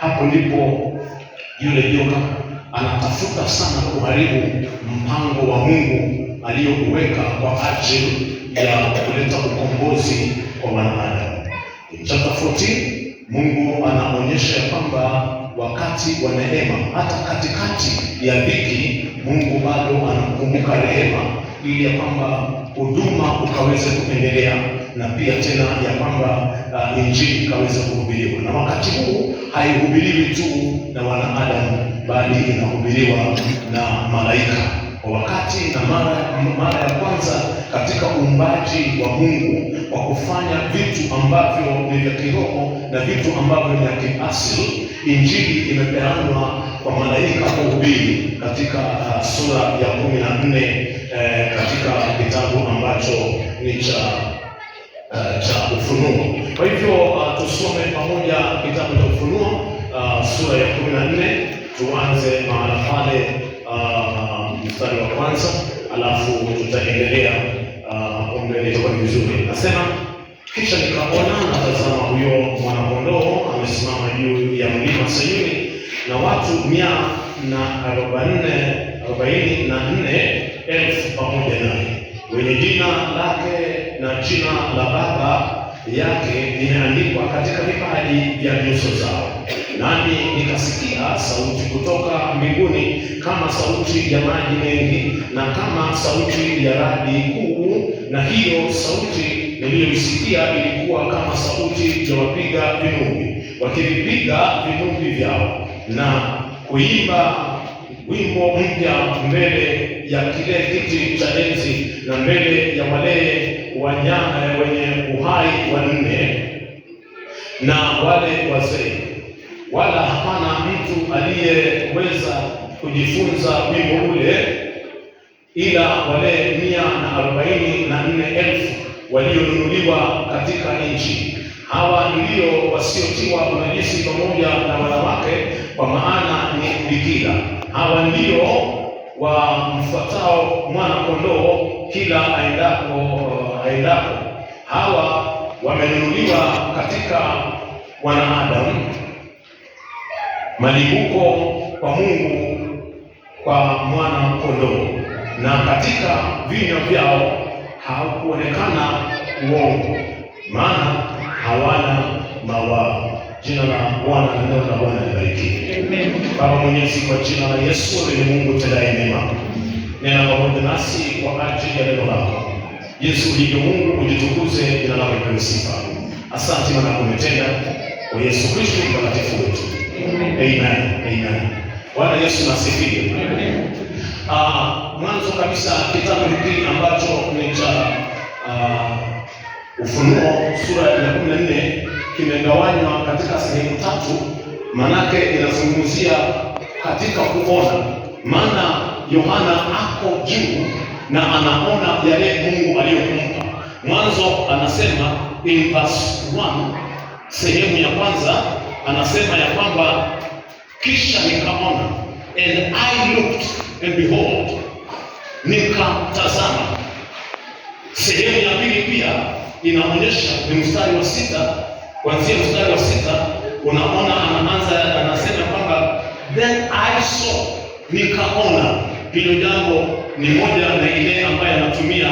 Hapo ndipo yule joka anatafuta sana kuharibu mpango wa Mungu aliyouweka kwa ajili ya kuleta ukombozi kwa wanadamu. Chapter 14 Mungu anaonyesha kwamba wakati wa neema, hata katikati ya dhiki, Mungu bado anakumbuka rehema, ili ya kwamba huduma ukaweze kuendelea, na pia tena ya kwamba injili ikaweze kuhubiriwa. Na wakati huu haihubiriwi tu na wanadamu, bali inahubiriwa na malaika. Kwa wakati na mara ya kwanza katika uumbaji wa Mungu, wa kufanya vitu ambavyo ni vya kiroho na vitu ambavyo ni vya kiasili, injili imepeanwa kwa malaika kuhubiri katika sura ya 14 katika kitabu ambacho ni cha Ufunuo. Kwa hivyo tusome pamoja kitabu cha Ufunuo sura ya 14, tuanze mahala pale mstari wa kwanza, alafu tutaendelea mbele itakuwa vizuri. Nasema, kisha nikaona na tazama, huyo mwana-kondoo amesimama juu ya mlima Sayuni, na watu 144,000 pamoja naye, wenye jina lake na jina la Baba yake limeandikwa katika vipaji vya nyuso zao. Nami nikasikia sauti kutoka mbinguni kama sauti ya maji mengi, na kama sauti ya radi kuu, na hiyo sauti niliyoisikia ilikuwa kama sauti ya wapiga vinubi, wakivipiga vinubi vyao na kuimba wimbo mpya mbele ya kile kiti cha enzi na mbele ya wale wanyama wenye uhai wanne na wale wazee. Wala hapana mtu aliyeweza kujifunza wimbo ule ila wale 144,000 walionunuliwa katika nchi. Hawa ndio wasiotiwa unajisi pamoja na wanawake, kwa maana ni bikira. Hawa ndio wamfuatao mwana-kondoo kila aendapo. Hawa wamenunuliwa katika wanadamu, malipuko kwa Mungu kwa mwana-kondoo, na katika vinywa vyao hakuonekana uongo, maana hawana mawaa. Jina la Bwana na neno la Bwana libarikiwe. Amen. Baba Mwenyezi, kwa jina la Yesu ni Mungu tendaye mema, nena pamoja nasi kwa ajili ya neno lako. Yesu ulivyo Mungu, ujitukuze, jina lako lipewe sifa. Asante maana umetenda, kwa Yesu Kristo mtakatifu wetu. Amen. Amen. Bwana Yesu nasifiwe. Amen. Mwanzo kabisa kitabu hiki ambacho ni cha Ufunuo sura ya 14 kimegawanywa katika sehemu 3, manake inazungumzia katika kuona. Maana Yohana ako juu na anaona yale Mungu aliyompa. Mwanzo anasema in verse 1, sehemu ya kwanza, anasema ya kwamba kisha nikaona, and I looked and behold, nikatazama. Sehemu ya pili pia inaonyesha ni mstari wa 6, kuanzia mstari wa 6 unaona anaanza anasema kwamba then I saw, nikaona. Hilo jambo ni moja na ile ambayo anatumia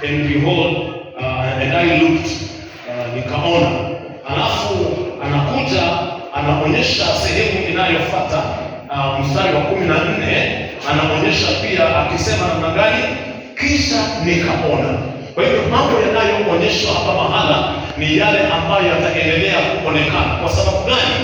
and behold, and I looked, nikaona. Alafu anakuja anaonyesha sehemu inayofuata, mstari wa 14 anaonyesha pia akisema namna gani, kisha nikaona. Kwa hivyo mambo yanayoonyeshwa hapa mahala ni yale ambayo yataendelea kuonekana. Kwa sababu gani?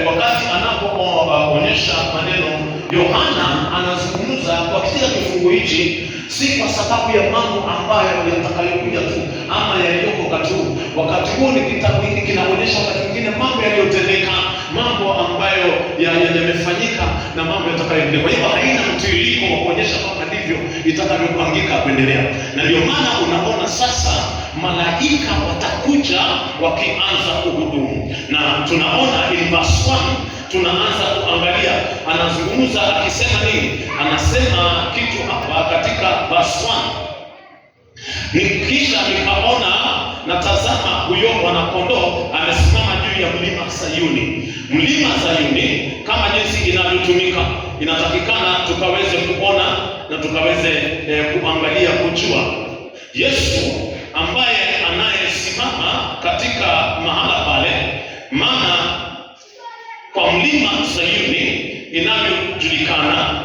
Wakati anapoonyesha maneno, Yohana anazungumza kwa kila kifungu hichi si kwa sababu ya mambo ambayo yatakayokuja tu ama yaliyoko wakati huu. Wakati huu ni kitabu hiki kinaonyesha wakati mwingine mambo yaliyotendeka, mambo ambayo yamefanyika na mambo yatakayoendelea. Kwa hivyo haina mtiririko wa kuonyesha kwamba ndivyo itakavyopangika kuendelea. Na ndio maana unaona sasa malaika watakuja wakianza kuhudumu. Na tunaona in verse 1 tunaanza kuangalia anazungumza akisema nini. Anasema kitu hapa katika verse 1. Kisha nikaona na tazama, huyo mwana-kondoo amesimama juu juu ya mlima Sayuni. Mlima Sayuni kama jinsi inavyotumika, inatakikana tukaweze kuona na tukaweze kuangalia, kujua Yesu ambaye anayesimama katika mahala pale. Maana kwa mlima Sayuni inavyojulikana,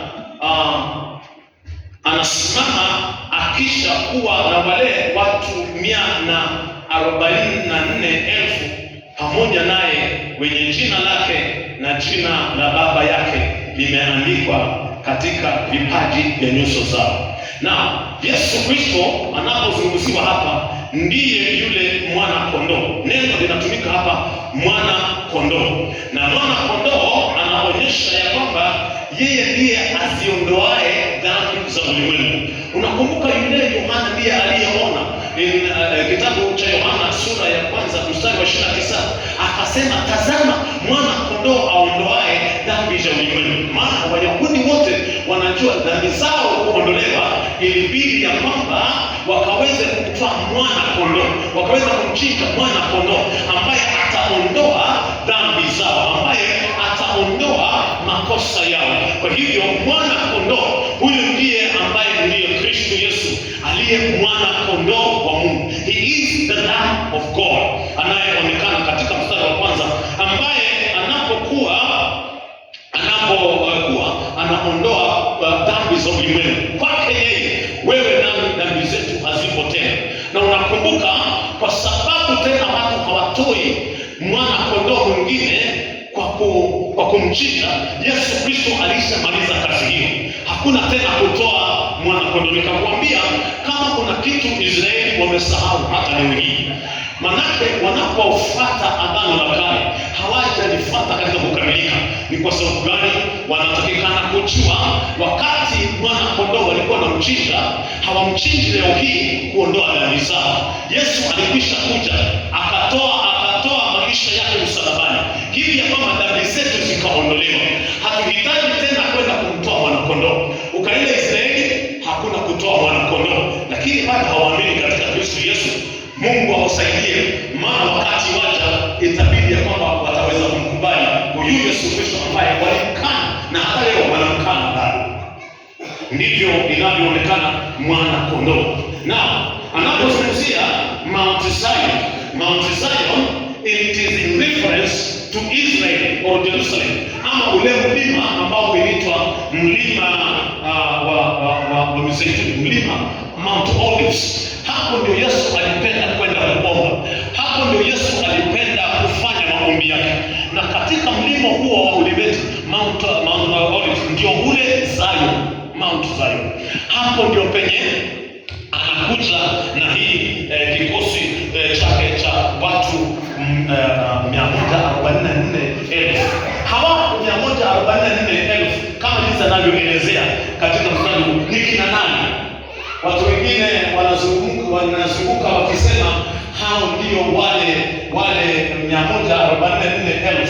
anasimama akisha kuwa na wale watu 144,000 pamoja naye, wenye jina lake na jina la Baba yake limeandikwa katika vipaji vya nyuso zao. Na Yesu Kristo anapozungumziwa hapa ndiye yule mwana kondoo. Neno linatumika hapa mwana kondoo, na mwana kondoo anaonyesha ya kwamba yeye ndiye aziondoae dhambi za ulimwengu. Unakumbuka yule Yohana ndiye aliyeona kitabu cha Yohana sura ya 1 mstari wa 29, akasema, tazama mwana kondoo aondoae dhambi za ulimwengu. Maana Wayahudi wote wanajua dhambi zao kuondolewa, ilibidi ya kwamba wakaweze kumtoa mwana kondoo, wakaweza kumchinja mwana kondoo ambaye ataondoa dhambi zao, ambaye ataondoa makosa yao. Kwa hivyo mwana kondoo huyu ndiye ambaye ndiye Kristo Yesu, aliye mwana kondoo wa Mungu. He is the Lamb of God, anayeonekana katika mstari wa 1, ambaye anapokuwa anaondoa dhambi za ulimwengu. Kwake yeye, wewe nami dhambi zetu hazipo tena. Na unakumbuka, kwa sababu tena watu hawatoi mwana kondoo mwingine kwa kumchinja, Yesu Kristo alishamaliza kazi hiyo. Hakuna tena kutoa mwana kondoo. Nikakwambia kama kuna kitu Israeli wamesahau hata leo hii, manake wanapofuata agano la kale hawajalifuata katika kukamilika. Ni kwa sababu gani? Wanatakikana kujua wakati mwana kondoo walikuwa na mchinja, hawamchinji leo hii kuondoa dhambi zao. Yesu alikwisha kuja akatoa maisha yake msalabani, hivi ya kwamba dhambi zetu zikaondolewa. Hatuhitaji tena kwenda kumtoa mwana kondoo. Ukaenda Israeli hakuna kutoa mwana kondoo, lakini bado hawaamini katika Kristo Yesu. Mungu awasaidie, maana wakati waja itabidi ya kwamba wataweza kumkubali huyu Yesu Kristo ambaye walimkana na hata leo wanamkana bado. Ndivyo inavyoonekana mwana kondoo. Na anapozungumzia Mount Zion, it is in reference to Israel or Jerusalem, ama ule mlima ambao unaitwa mlima wa Mizeituni, mlima Mount Olives. Hapo ndio Yesu alipenda kwenda kuomba, hapo ndio Yesu alipenda kufanya maombi yake. Na katika mlima huo wa Olivet, Mount Olives, ndio ule Zion, Mount Zion. Hapo ndio penye anakuja na hii kikosi chake cha watu 144,000. Hawa 144,000 kama jinsi anavyoelezea katika mstari huu ni kina nani? Watu wengine wanazunguka wakisema hao ndio wale 144,000.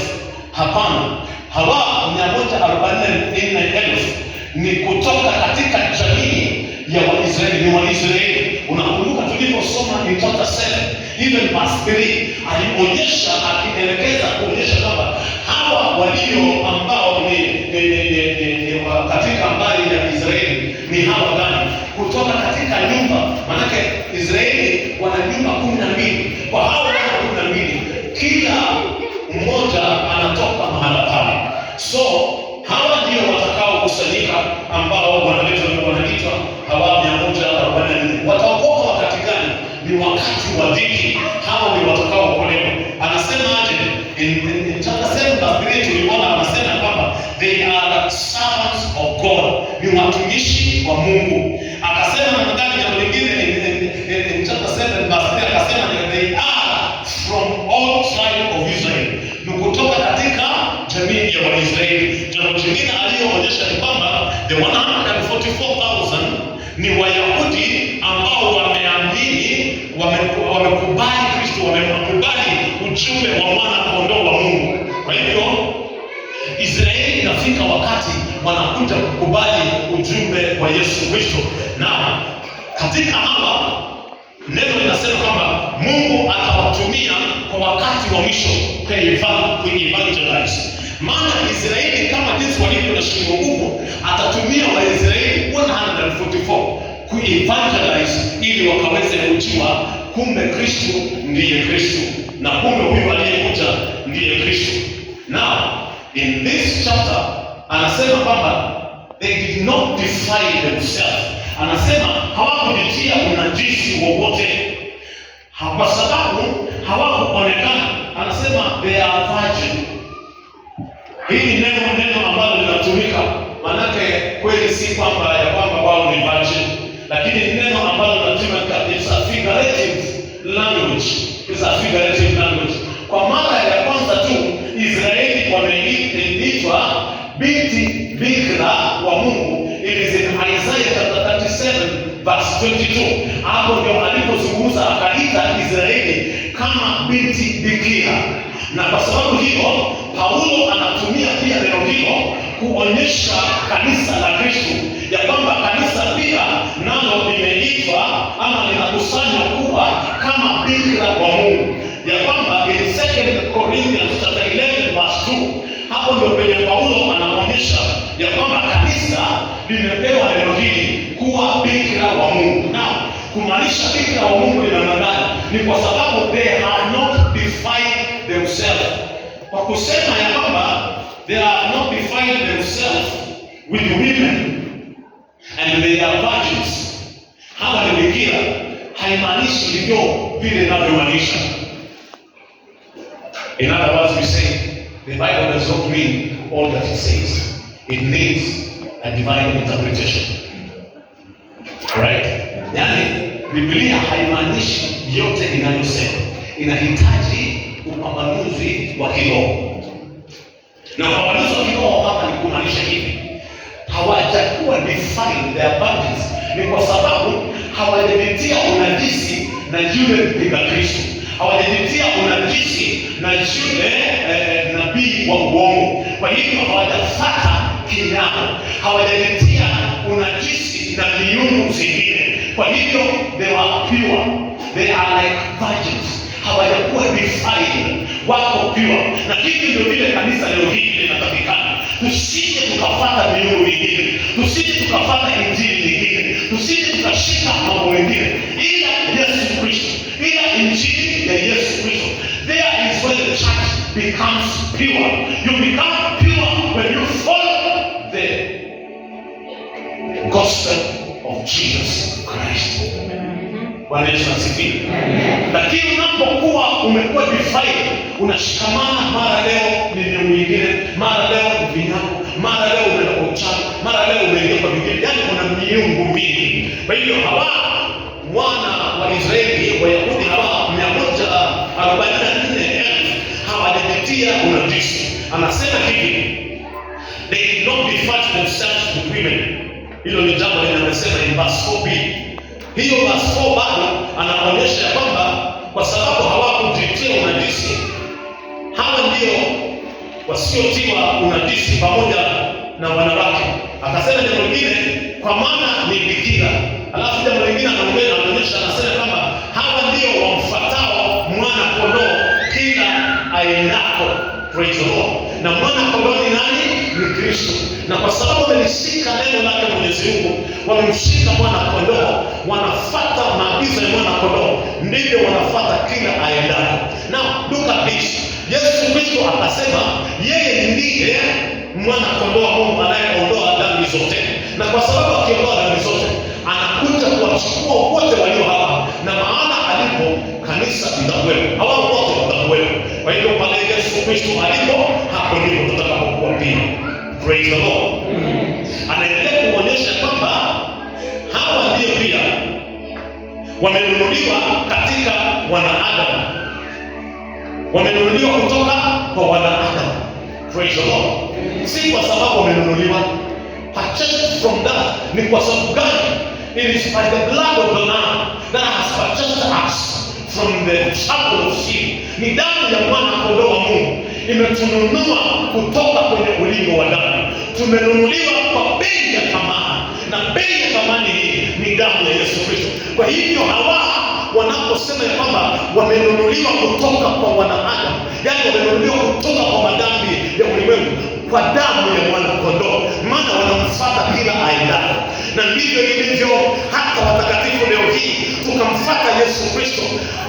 Hapana, hawa 144,000 ni kutoka katika jamii ya Waisraeli, ni Waisraeli. Unakumbuka tuliposoma in chapter 7 even verse 3, alionyesha akielekeza kuonyesha kwamba hawa walio ambao ni katika mbari ya Israeli ni hawa gani? Kutoka katika nyumba, manake Israeli wana nyumba 12. Kwa hawa 12 kila mmoja anatoka mahala pale. So hawa ndio watakao kusanyika, ambao wanaitwa hawa 144. Wataokoka wakati gani? Ni wakati wa dhiki. Hawa ndio watakao kuokolewa. Anasema aje? In chapter 7 verse 3 tuliona anasema kwamba they are servants of God, ni watumishi wa Mungu. Akasema ndani ya lingine in chapter 7 verse 3 akasema they are from all tribes of Israel, ni kutoka katika jamii ya Waisraeli. Jambo jingine aliyoonyesha ni kwamba the 144,000 ni Wayahudi ambao wameamini, wamekubali Kristo, wamekubali ujumbe wa mwana kondoo wa Mungu. Kwa hivyo Israeli inafika wakati wanakuja kukubali ujumbe wa Yesu Kristo. Na katika hawa neno linasema kwamba Mungu atawatumia kwa wakati wa mwisho. kuevangelize. Maana Israeli kama jinsi walivyo na shingo ngumu, atatumia Waisraeli 144 kuevangelize ili wakaweze kujua kumbe Kristo ndiye Kristo, na kumbe huyu aliyekuja ndiye Kristo. Now in this chapter anasema kwamba they did not defile themselves. Anasema hawakujitia unajisi wowote kwa sababu hawakuonekana. Anasema they are virgin. Hii ni neno ambalo linatumika, manake kweli si kwamba ya kwamba wao ni virgin, lakini ni neno ambalo linatumika. It's a figurative language. It's a figurative language. Kwa mara ya kwanza tu Israeli wameitwa binti bikira wa Mungu. It is in Isaiah chapter 37 verse 22. Hapo ndio alipozungumza akaita Israeli kama binti bikira. Na kwa sababu hiyo Paulo anatumia pia neno hilo kuonyesha kanisa la Kristo ya kwamba kanisa pia nalo limeitwa ama linakusanywa kuwa kama bikira wa Mungu. Ya kwamba in 2 Corinthians chapter 11 verse 2, hapo ndio penye Paulo anaonyesha ya kwamba kanisa limepewa neno hili kuwa bikira wa Mungu. Na kumaanisha bikira wa Mungu ni namna gani? Ni kwa sababu they have not defiled themselves. Kwa kusema ya kwamba they are not defiled themselves with the women and they are virgins, hawa ni bikira, haimaanishi ndivyo vile inavyomaanisha. In other words, we say the Bible does not mean all that it says. It needs a divine interpretation. Right? Yani Biblia haimaanishi yote inayosema, inahitaji upambanuzi wa kiroho. Na upambanuzi wa kiroho hapa ni kumaanisha hivi: hawajakuwa defiled their bodies, ni kwa sababu hawajajitia unajisi na yule mpinga Kristo, hawajajitia unajisi na yule nabii wa uongo. Kwa hivyo hawajafuata kinyago, hawajajitia unajisi na miungu zingine. Kwa hivyo they were pure, they are like virgins, hawajakuwa defiled, wako pure. Na hivi ndio vile kanisa leo hili linatakikana. Tusije tukafuata miungu mingine, tusije tukafuata injili nyingine, tusije tukashika mambo mengine ila Yesu Kristo, ila injili ya Yesu Kristo. There is when the church becomes pure. You become pure when you follow the gospel of Jesus Christ. Bwana Yesu asifiwe. Lakini unapokuwa umekuwa defiled, unashikamana, mara leo ni miungu mingine, mara leo ni vinyago, mara leo unaenda kwa uchawi, mara leo unaingia kwa vingine, yaani kuna miungu mingi. Kwa hivyo hawa wana wa Israeli, Wayahudi hawa 144,000 hawajajitia unajisi. Anasema hivi, they did not defile themselves with women. Hilo ni jambo linalosema in verse 4b. Hiyo verse 4 bado anaonyesha kwamba kwa sababu hawakujitia unajisi, hawa ndio wasiotiwa unajisi pamoja na wanawake. Akasema jambo lingine, kwa maana ni bikira. Alafu jambo lingine anaonyesha, anasema kwamba hawa ndio wamfuatao mwana kondoo kila aendako. Praise the Lord. Na mwana kondoo ni nani? Ni Kristo. Na kwa sababu wamelishika neno lake Mwenyezi Mungu, wamemshika mwana kondoo, wanafuata maagizo ya mwana kondoo, ndivyo wanafuata kila aendako. Now look at this. Yesu Kristo akasema yeye ndiye mwana kondoo wa Mungu anayeondoa dhambi zote. Na kwa sababu akiondoa dhambi zote, anakuja kuwachukua wote walio hapa, na maana alipo kanisa litakuwepo, hao wote watakuwepo. Kwa hivyo pale Yesu Kristo alipo, hapo ndipo tutakapokuwa pia. Praise the Lord. Anaendelea kuonyesha kwamba hawa ndio pia wamenunuliwa katika wanaadamu, wamenunuliwa kutoka kwa wanaadamu. Praise the Lord. Si kwa sababu wamenunuliwa, purchased from that. Ni kwa sababu gani? It is by the blood of the Lamb that has purchased us from the trouble of sin. Ni damu ya mwana kondoo wa Mungu imetununua kutoka kwenye ulingo wa damu. Tumenunuliwa kwa bei ya thamani, na bei ya thamani hii ni damu ya Yesu Kristo. Kwa hivyo hawa wanaposema ya kwamba wamenunuliwa kutoka kwa wanadamu, yaani wamenunuliwa kutoka kwa madhambi ya ulimwengu kwa damu ya mwana kondoo, maana wanamfuata kila aendapo. Na ndivyo ilivyo hata watakatifu leo hii, tukamfuata Yesu Kristo.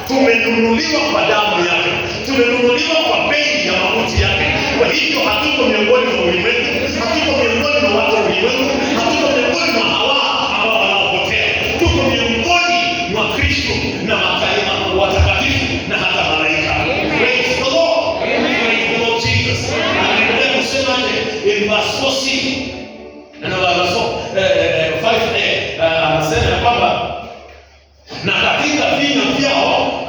Tumenunuliwa kwa damu yake, tumenunuliwa kwa bei ya mauti yake. Kwa hivyo hatuko miongoni mwa ulimwengu, hatuko miongoni mwa watu wa ulimwengu, hatuko miongoni mwa hawa ambao wanaopotea. Tuko miongoni mwa Kristo na mataifa watakatifu na hata malaika. Praise the Lord. Praise the Lord Jesus. Anaendelea kusemaje in verse 4 na verse 5a, anasema ya kwamba na katika vinywa vyao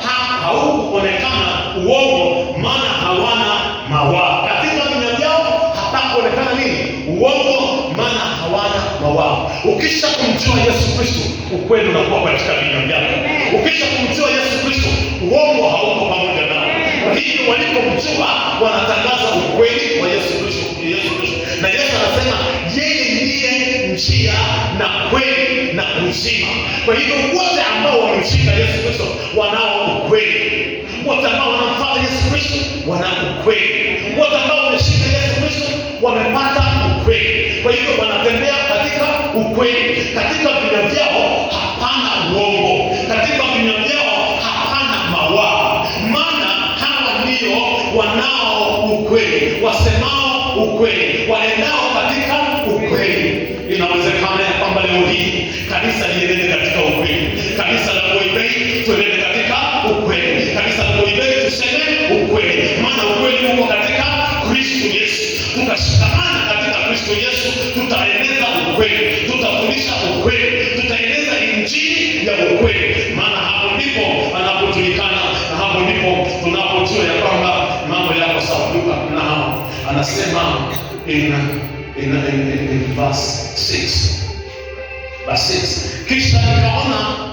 haukuonekana uongo, maana hawana mawaa. Katika vinywa vyao hapakuonekana nini? Uongo, maana hawana mawaa. Ukisha kumjua Yesu Kristo, ukweli unakuwa katika vinywa vyako. Ukisha kumjua Yesu Kristo, uongo hauko pamoja nao. Kwa hivyo walipomjua, wanatangaza ukweli wa Yesu Kristo. Na Yesu anasema yeye ndiye njia na kweli na uzima. Kwa hivyo wote ambao wamemshika Yesu Kristo wanao ukweli. Wote ambao wanamfuata Yesu Kristo wanao ukweli. Wote ambao wameshika Yesu Kristo wamepata ukweli. Kwa hivyo wanatembea katika ukweli. Katika vinywa vyao hapana uongo, katika vinywa vyao hapana mawaa, maana hawa ndio wanao ukweli, wasemao ukweli, waendao katika ukweli. Inawezekana ya kwamba leo hii kanisa liendelee katika ukweli. Kanisa la Koibei tuendelee katika ukweli. Kanisa la Koibei tuseme ukweli, maana ukweli uko katika Kristo Yesu. Tukashikamana katika Kristo Yesu, tutaeneza ukweli, tutafundisha ukweli, tutaeneza injili ya ukweli, maana hapo ndipo anapojulikana, na hapo ndipo tunapojua ya kwamba mambo yako sawa. Luka na anasema in verse 6, kisha nikaona